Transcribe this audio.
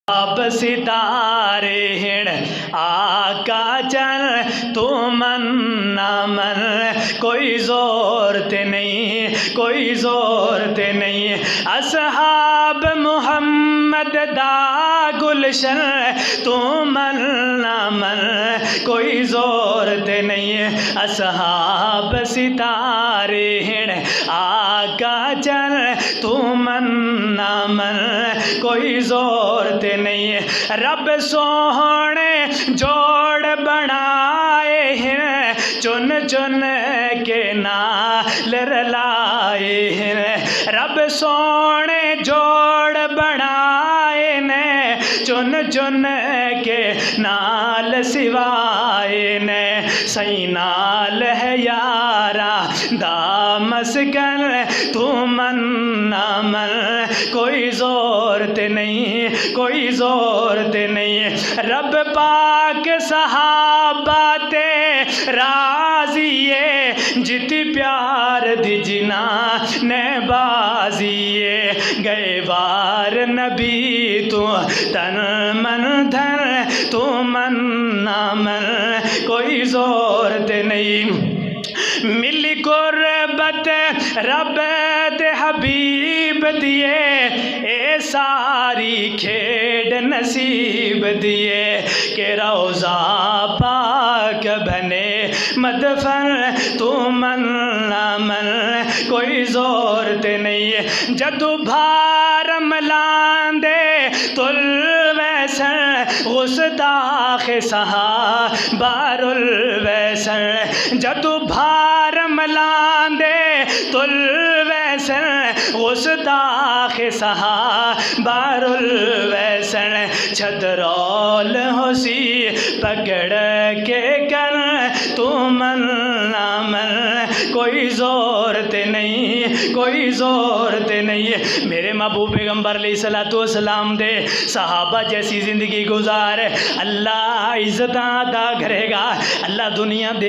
अब सितारे हिण आका चल तू मन न मन, कोई जोर ते नहीं, कोई जोर ते नहीं। असहाब मुहम्मद दा गुलशन तू मन न मन, कोई जोर ते नहीं। असहाब सितारे हिण आका चल तू मन न मन, कोई जोर ते नहीं। रब सोहने जोड़ बनाए हैं, चुन चुन के नाल रलाए हैं। रब सोने जोड़ बनाए ने, चुन चुन के नाल सिवाए ने। सही नाल है यारा दामस्कन तू मन न मन, कोई जोर ते नहीं, कोई जोर ते नहीं। रब पाक सहाबा ते राजिए, जिति प्यार दी जिना ने बाजिए। गए बार नबी तू तन मन धन, तू मन न मन, कोई जोर ते नहीं। मिली गुरबत रब दे हबीब दिए, ए सारी खेड नसीब दिए। के रोज़ा पाक बने मदफन तू मन न मन, कोई जोर ते नहीं। जदू भार मलांदे तुल वैसन, गुस्ताख सहा बारुल वैसन। जदू भार मलांदे तुल वैसन, गुस्ताख सहा बारुल वैसन। छतरौल होसी पकड़ के कर तू मन न मन, कोई जोर ते नहीं, कोई जोर ते नहीं। मेरे महबूब पैगंबर अलैहिस्सलातु वस्सलाम दे सहाबा जैसी जिंदगी गुजार, अल्लाह इज्जत अदा करेगा। अल्लाह दुनिया दे